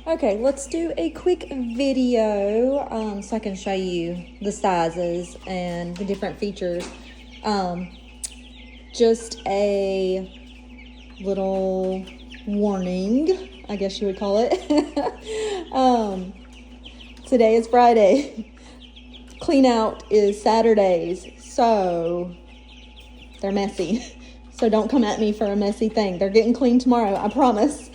Okay, let's do a quick video so I can show you the sizes and the different features. Just a little warning, I guess you would call it. Today is Friday. Clean out is Saturdays, so they're messy. So don't come at me for a messy thing. They're getting clean tomorrow, I promise.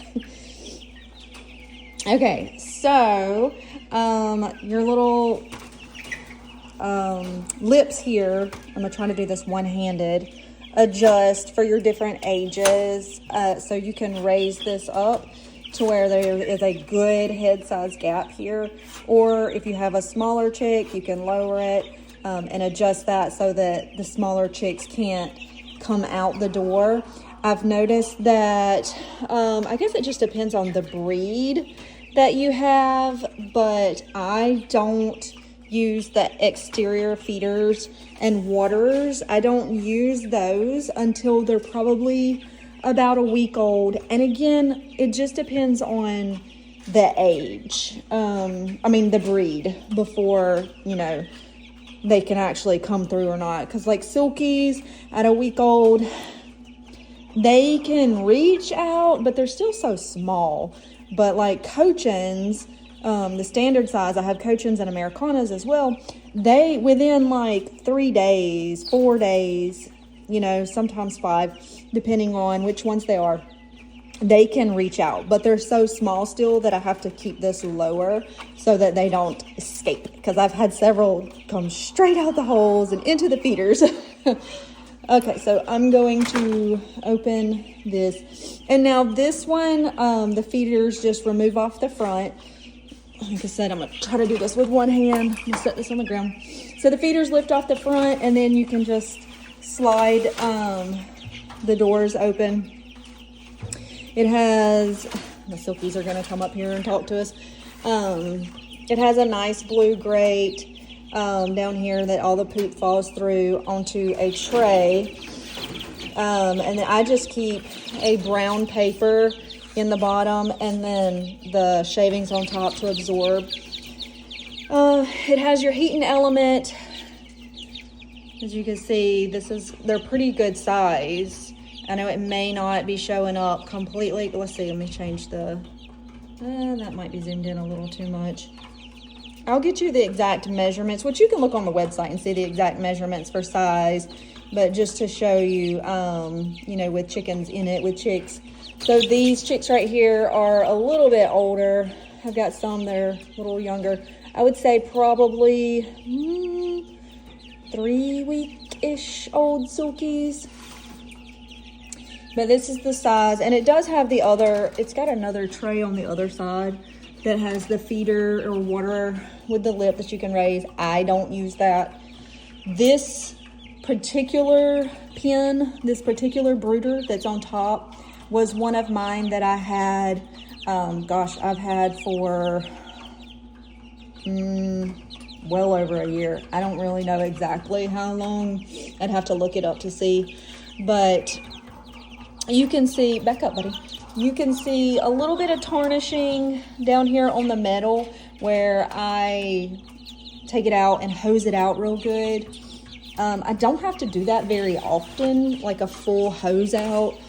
Okay, so your little lips here, I'm gonna try to do this one-handed, adjust for your different ages, so you can raise this up to where there is a good head size gap here, or if you have a smaller chick, you can lower it and adjust that so that the smaller chicks can't come out the door. I've noticed that, I guess it just depends on the breed that you have, but I don't use the exterior feeders and waterers. I don't use those until they're probably about a week old. And again, it just depends on the age. The breed before, they can actually come through or not. Because like silkies at a week old, they can reach out, but they're still so small. But like Cochins, the standard size, I have Cochins and Americanas as well. They, within like 3 days, 4 days, sometimes 5, depending on which ones they are, they can reach out. But they're so small still that I have to keep this lower so that they don't escape. Because I've had several come straight out the holes and into the feeders. Okay, so I'm going to open this. And now this one, the feeders just remove off the front. Like I said, I'm going to try to do this with one hand. I'm going to set this on the ground. So the feeders lift off the front, and then you can just slide the doors open. It has, the silkies are going to come up here and talk to us. It has a nice blue grate down here that all the poop falls through onto a tray. And then I just keep a brown paper in the bottom and then the shavings on top to absorb. It has your heating element. As you can see, they're pretty good size. I know it may not be showing up completely. Let's see, let me change that might be zoomed in a little too much. I'll get you the exact measurements, which you can look on the website and see the exact measurements for size, but just to show you, with chickens in it, with chicks. So these chicks right here are a little bit older. I've got some that are a little younger. I would say probably 3-week-ish old silkies. But this is the size, and it does have it's got another tray on the other side that has the feeder or water with the lip that you can raise. I don't use that. This particular pin, this particular brooder that's on top was one of mine that I had, I've had for well over a year. I don't really know exactly how long. I'd have to look it up to see. But you can see, back up, buddy. You can see a little bit of tarnishing down here on the metal where I take it out and hose it out real good. I don't have to do that very often, like a full hose out,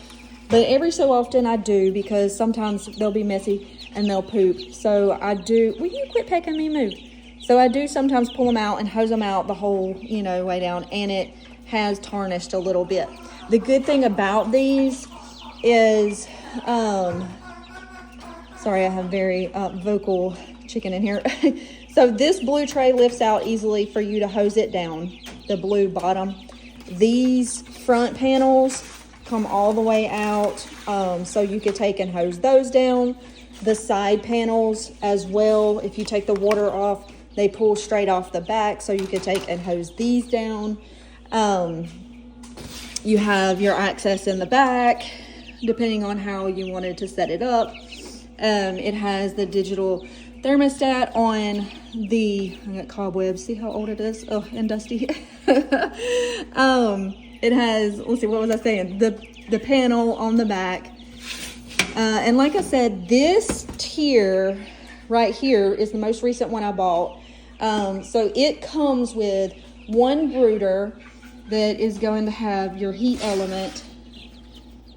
but every so often I do because sometimes they'll be messy and they'll poop. So I do, will you quit pecking me, move? So I do sometimes pull them out and hose them out the whole, way down, and it has tarnished a little bit. The good thing about these is, sorry, I have very vocal chicken in here. So this blue tray lifts out easily for you to hose it down, the blue bottom. These front panels come all the way out, so you could take and hose those down. The side panels as well, if you take the water off, they pull straight off the back, so you could take and hose these down. You have your access in the back, depending on how you wanted to set it up. It has the digital thermostat on the, I got cobwebs, see how old it is? Oh, and dusty. It has, let's see, what was I saying? The panel on the back. And like I said, this tier right here is the most recent one I bought. So it comes with one brooder that is going to have your heat element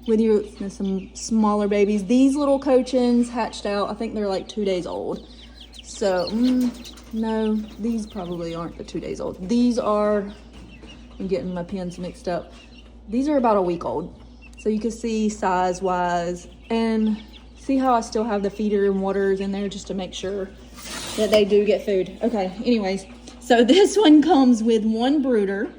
with some smaller babies. These little cochins hatched out, I think they're like 2 days old. So, no, these probably aren't but 2 days old. These are, I'm getting my pins mixed up. These are about a week old. So you can see size-wise, and see how I still have the feeder and waters in there just to make sure that they do get food. Okay, anyways, so this one comes with one brooder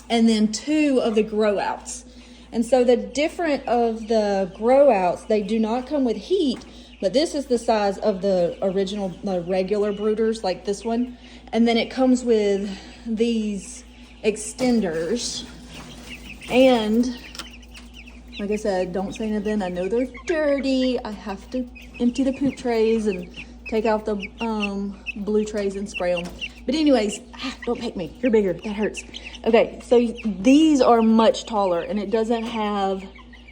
and then 2 of the grow outs. And so the different of the grow outs, they do not come with heat, but this is the size of the original, the regular brooders like this one. And then it comes with these extenders. And like I said, don't say nothing. I know they're dirty. I have to empty the poop trays and take out the blue trays and spray them. But anyways, don't peck me. You're bigger. That hurts. Okay, so these are much taller, and it doesn't have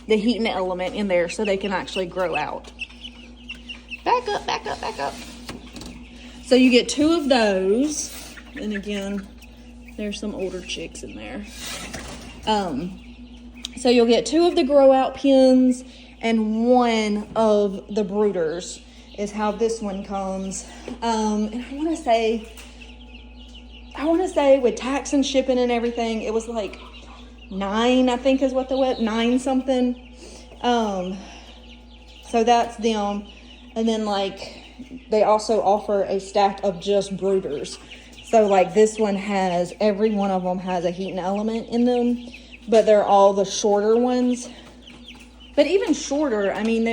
the heating element in there, so they can actually grow out. Back up, back up, back up. So you get 2 of those. And again, there's some older chicks in there. So you'll get 2 of the grow out pins and 1 of the brooders is how this one comes. And I want to say with tax and shipping and everything, it was like $9, I think is what the web, 9 something. So that's them. And then like they also offer a stack of just brooders. So like this one has, every one of them has a heating element in them, but they're all the shorter ones. But even shorter, I mean,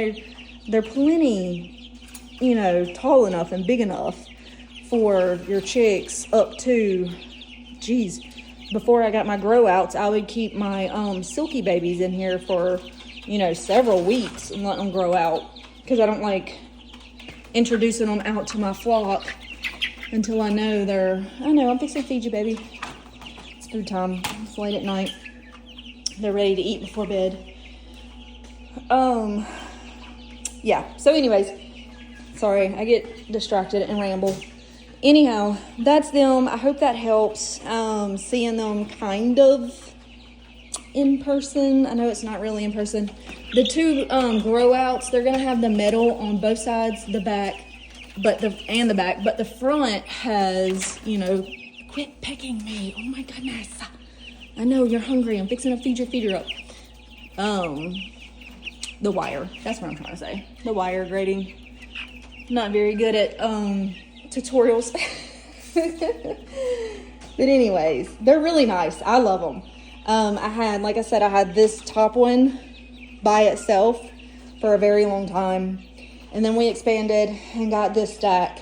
they're plenty, you know, tall enough and big enough for your chicks up to, geez, before I got my grow outs, I would keep my silky babies in here for, you know, several weeks and let them grow out, because I don't like introducing them out to my flock until I know they're, I know, I'm fixing to feed you, baby. It's food time. It's late at night. They're ready to eat before bed. Yeah, so anyways, sorry, I get distracted and ramble. Anyhow, that's them. I hope that helps, seeing them kind of in person. I know it's not really in person. The 2 grow outs, they're gonna have the metal on both sides, the back, but the front has, you know, quit pecking me. Oh my goodness. I know you're hungry. I'm fixing to feed your feeder up. The wire. That's what I'm trying to say. The wire grating. Not very good at tutorials. But anyways, they're really nice. I love them. I had, like I said, I had this top one by itself for a very long time. And then we expanded and got this stack.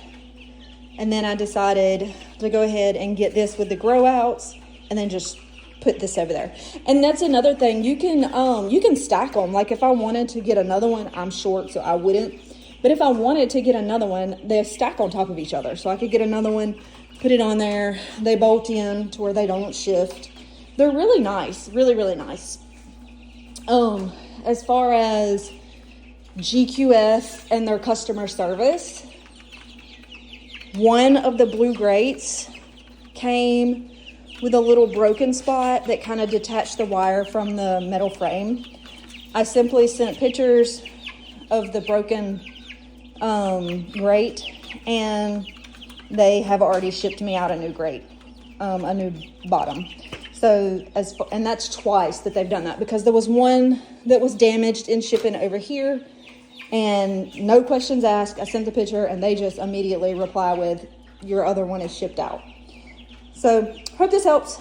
And then I decided to go ahead and get this with the grow outs and then just put this over there. And that's another thing. You can stack them. Like if I wanted to get another one, I'm short, so I wouldn't. But if I wanted to get another one, they stack on top of each other. So I could get another one, put it on there. They bolt in to where they don't shift. They're really nice. Really, really nice. As far as GQF and their customer service, one of the blue grates came with a little broken spot that kind of detached the wire from the metal frame. I simply sent pictures of the broken grate, and they have already shipped me out a new grate, a new bottom. So and that's twice that they've done that, because there was one that was damaged in shipping over here, and no questions asked. I sent the picture and they just immediately reply with, your other one is shipped out. So hope this helps.